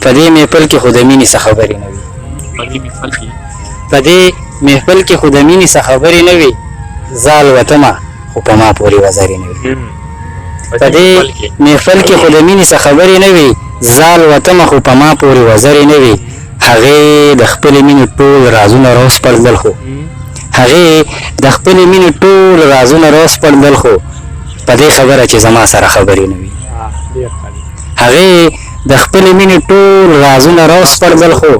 په دې محفل کې خو د مینې څه خبرې نه وي. په دې محفل کې خو د مینې څه خبرې نه وي، زال وتمه خو په ما پورې وزرې نه وي. په دې محفل کې خو د مینې څه خبرې نه وي، زال وتمه خو په ما پورې وزرې نه وي. هغې د خپلې مینې ټول رازونه راوسپړدل خو هغې د خپلې مینې ټول رازونه راوسپړدل خو په دې خبره چې زما سره خبرې نه وي. هغې د خپلې مینې ټول رازونه راوسپړدل خو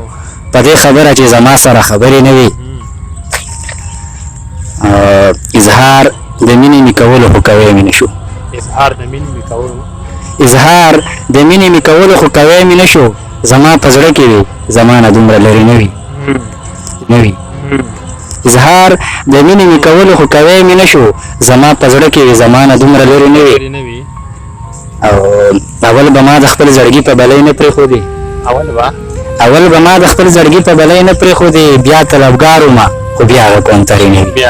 په دې خبره چې زما سره خبرې نه وي. اظهار د مینې مې کولو خو کوی مې نه شو. اظهار د مینې مې کولو خو کوی مې نه شو. زما په زړه کې وي زما نه دومره لرې نه وي. اظهار د مینې مې کولو خو کوی مې نه شو. زما په زړه کې وي زما نه دومره لرې نه وي. او اول به ما د خپل زړګي په بلۍ نه پرېښودې اول به ما د خپل زړګي په بلۍ نه پرېښودې بیا طلبګار ومه خو بیا هغه کونترې نه وي.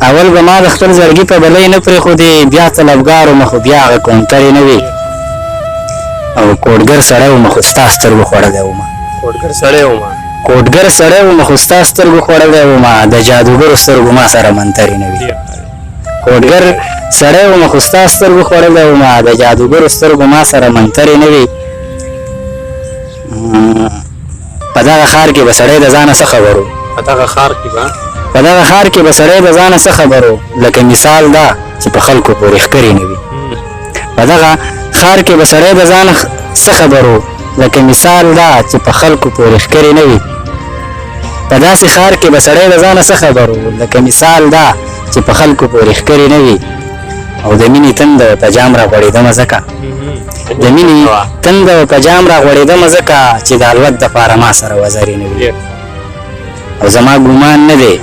اول به ما د خپل زړګي په بلۍ نه پرېښودې بیا طلبګار ومه خو بیا هغه کونترې نه وي. او کوډګر سړی ومه خو ستا سترګو خوړلی ومه کوډګر سړی ومه خو ستا سترګو خوړلی ومه د جادوګرو سترګو ما سره منترې نه وي. کوډګر سړی ومه خو ستا سترګو خوړلی ومه د جادوګرو سترګو ما سره منترې نه وي. په دغه ښار کې به سړی د ځانه څه خبرو په دغه ښار کې به سړی د ځانه څه خبرو لکه مثال دا چې په خلکو پورې ښکرې نه وي. په دغه ښار کې به سړی د ځانه څه خبرو لکه مثال دا چې په خلکو پورې ښکرې نه وي. په داسې ښار کې به سړی د ځانه څه خبرو لکه مثال دا چې په خلکو پورې ښکرې نه وي. او د مینې تنده په جام راغوړېدمه ځکه د مینې تنده په جام راغوړېدمه ځکه چې د الوت دپاره ما سره وزرې نه وي. او زما ګمان نه دی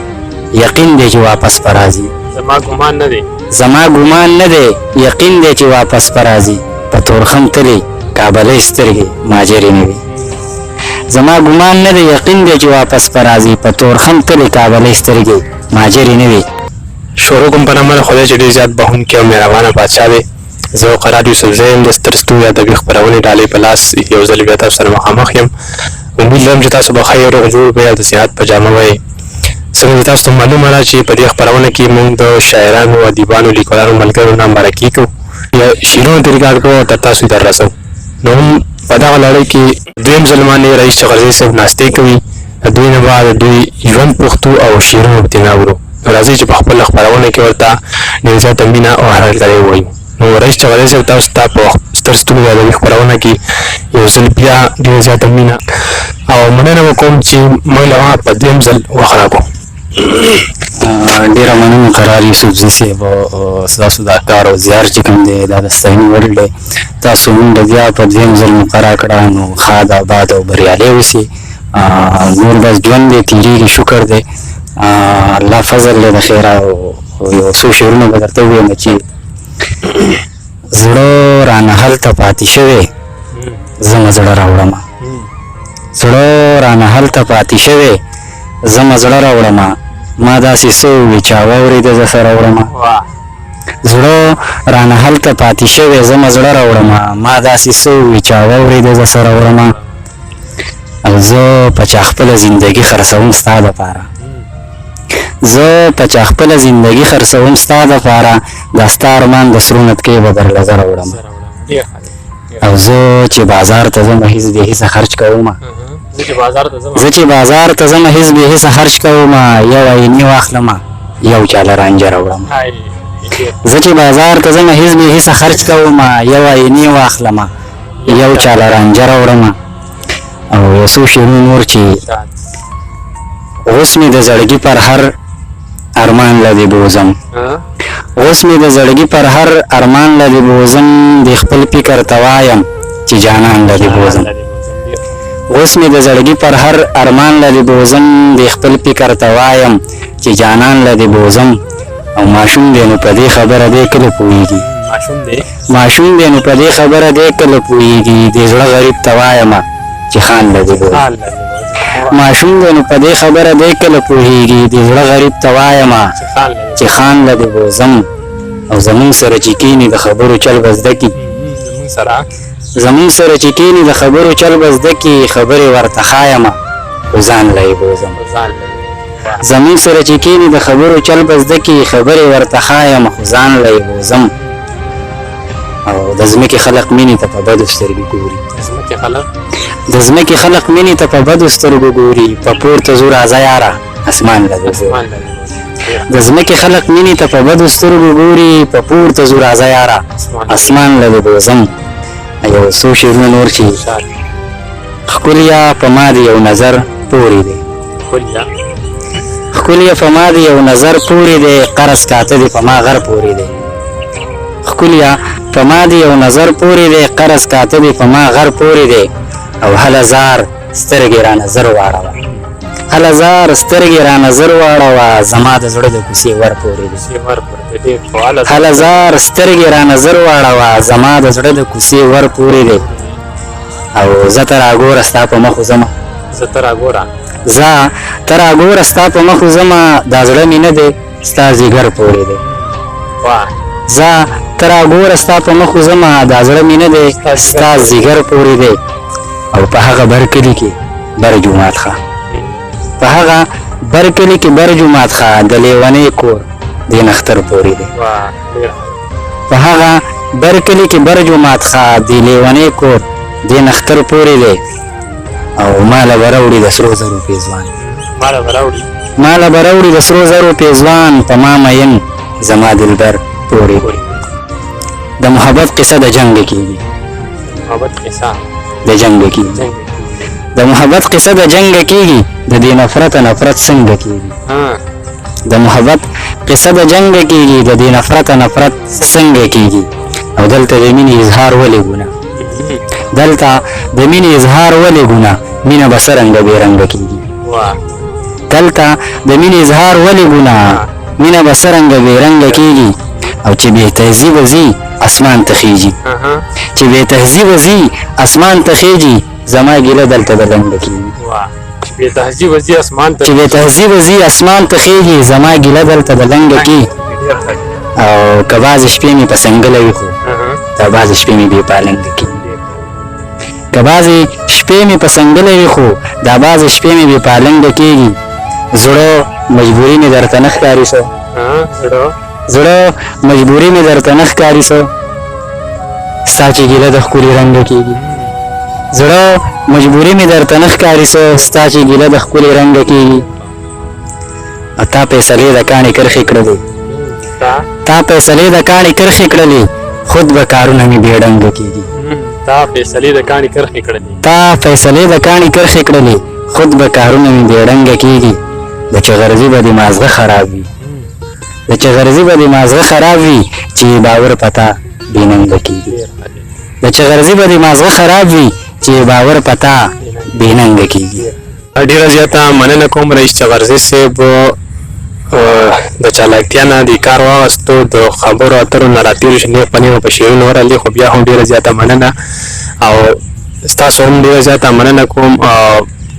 یقین دی چې واپس به راځي. زما ګمان نه دی یقین دی چې واپس به راځي. په تورخم تلې کابلۍ سترګې ماجرې نه وي. زما ګمان نه دی یقین دی چې واپس به راځي. په تورخم تلې کابلۍ سترګې ماجرې نه وي. شروع کوم په نامه د خدای چې ډېر زیات بخښونکی او مهربانه بادشاه دی. زه قرار یوسفزی یم د ستر ستوري ادبي خپرونې ډالۍ په لاس یو ځل بیا تاسو سره مخامخ یم. امید لرم چې تاسو به ښه روغ جوړ به یا د صحت په جامه وئ. څنګه چې تاسو ته معلومه ده چې په دې خپرونه کې موږ د شاعرانو ادیبانو لیکوالانو ملګرو نه مرکې کوو یا شعرونو ته ریکارډ کوو او تر تاسو در رسوو. نو هم په دغه لړۍ کې دویم ځل باندې رئیس چغرزی صاحب ناستې کوي. د دوی نه بعد دوی ژوند پوښتو او شعرونه به ترې اورو. راځئ چې په خپله خپرونه کې ورته ډېر زیاته مینه او هرکلی ووایو. نو رئیس چغرزی صاحب تاسو ته په ستر ستوري ادبي خپرونه کې یو ځل بیا ډېر زیاته مینه او مننه وکړم چې موږ له هغه په دویم ځل وخت راکړو. ډېره مننه قرار یوسفزي صاحب او ستاسو دا کار او زیار چې کوم دی دا د ستاینې وړ دی. تاسو موږ بیا په دویم ځل مقرر کړه نو ښاد آباد او بریالی اوسئ. نور بس ژوند دی تېرېږي شکر دی الله فضل دی د خیره. او یو څو شعرونه به درته ووایم چې زړه رانه هلته پاتې شوی زه مه زړه راوړمه زړه رانه هلته پاتې شوی زه مه زړه راوړمه ما داسې څه ووي چې واورېده زه سره وړمه زړه رانه هلته پاتې شوی زه مه زړه راوړمه ما داسې څه ووي چې واورېده زه سره وړمه او زه په چا خپله زندګي خرڅوم ستا دپاره زه په چا خپله زندګي خرڅوم ستا دپاره دا ستا ارمان د سرو نتکۍ به درله زه راوړمه او زه چې بازار ته ځمه هېڅ بې هېڅه خرچ کومه زه چې بازار ته ځمه هېڅ بې هېڅه خرچ کومه یو عیني واخلمه یو چاله رانجه راوړمه زه چې بازار ته ځمه هېڅ بې هېڅه خرچ کومه یو عیني واخلمه یو چاله رانجه راوړمه. او یو څو شعرونه نور چې اوس مې د زړګي پر هر ارمان لدې بوزم اوس مې د زړګي پر هر ارمان لدې بوزم د خپل فکر ته وایم چې جانان لدې بوزم اوس مې د زړګي پر هر ارمان لدې بوزم د خپل فکر ته وایم چې جانان لدې بوزم. او ماشوم دی نو په دې خبره دی کله پوهېږي ماشوم دی نو په دې خبره دی کله پوهېږي د زړه غریب ته وایمه چې خان لدې بوزم ماشوم دی نو په دې خبره دی کله پوهېږي د زړه غریب ته وایمه چې خان لدې بوزم. او زمونږ سره چې کښېني د خبرو چل به زده کړي زمون سره چې کینی د خبرو چل بس دکی خبرې ورته خایمه خو ځان لای بوزم زمون سره چې کینی د خبرو چل بس دکی خبرې ورته خایمه خو ځان لای بوزم او د ځمکې خلق مینې ته په بدو سترګې ګوري د ځمکې خلق مینې ته په بدو سترګو ګوري په پورته زو راځه یاره اسمان له د ځمکې خلق مینې ته په بدو سترګو ګوري په پورته زو راځه یاره اسمان له بوزم یو څو شعرونه نور چې ښکلیا په ما د یو نظر پورې دی ښکلیا په ما د یو نظر پورې دی قرض کاته دی په ما غر پورې دی ښکلیا په ما د یو نظر پورې دی قرض کاته دی په ما غر پورې دی او هله زار سترګې را نظر واړوه هله زار سترګې را نظر واړوه زما د زړه د کوڅې ور پورې دی هله زار سترګې را نظر واړوه زما د زړه د کوڅې ور پورې دی او زه ته راګوره ستا په مخ وځمه زه ته راګوره ستا په مخ وځمه دا زړه مې نه دی ستا ځیګر پورې دی زه ته راګوره ستا په مخ وځمه دا زړه مې نه دی ستا ځیګر پورې دی او په هغه بر کلي کې بر جومات ښه په هغه بر کلي کې بر جومات ښه د لیونۍ کور د نختر پورې دی په هغه بر کلي کې بر جومات ښه د لیونۍ کور د نختر پورې دی او ماله به راوړي د سرو زرو پیزوان ماله به راوړي د سرو زرو پیزوان په ما مین زما دلبر پورې د محبت قصه د جنګ کېږي د جنګ کېږي د محبت قصه د جنګ کېږي د دې نفرت نفرت څنګه کېږي د محبت قصه د جنګ کېږي د دې نفرت نفرت څنګه کېږي او دلته د مینې اظهار ولې ګناه دلته د مینې اظهار ولې ګناه مینه به څرنګه بې رنګه کېږي دلته د مینې اظهار ولې ګناه مینه به څرنګه بې رنګه کېږي او چې بې تهذیبه ځي اسمان ته خیږي چې بې تهذیبه ځي اسمان ته خیږي زما ګیله دلته د لنډه کېږي چې بې تهذیبه ځي اسمان ته خیږي زما ګیله دلته د لنډه کېږي او که بعضې شپې مې په سنګله وي خو دا بعضې شپې مې بې پالنګه کېږي که بعضې شپې مې په سنګله وي خو دا بعضې شپې مې بې پالنګه کېږي زړه مجبوري مې درته نه ښکاري څه زړه مجبوري مې درته نه ښکاري څه ستا چې ګیله د ښکلي رنګه کېږي زړه مجبوري مې درته نه ښکاري څه ستا چې ګیله د ښکلي رنګه کېږي او تا فیصلې د کاڼې کرښې کړلې تا فیصلې د کاڼې کرښې کړلې خود به کارونه مې بې ډنګه کېږي تا فیصلې د کاڼې کرښې کړلې خود به کارونه مې بې ډنګه کېږي د چغرزي به دې مازغه خراب وي د چغرزي به دې مازغه خراب وي چې باور پتا بې ننګه کېږي د چغرزي به دې مازغه خراب وي چې باور پتا بې ننګه کېږي ډېره زیاته مننه کوم رئیس چغرزي صاحب د چالاکتیا نه د کار واغستو د خبرو اترو نه راتېرو شو نیغ په نیغه په شعرونه ورغلې خو بیا هم ډېره زیاته مننه او ستاسو هم ډېره زیاته مننه کوم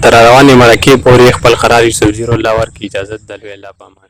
تر روانې مرکې پورې خپل قرار یوسف زیرالله ورکړي اجازت د لوی الله په امان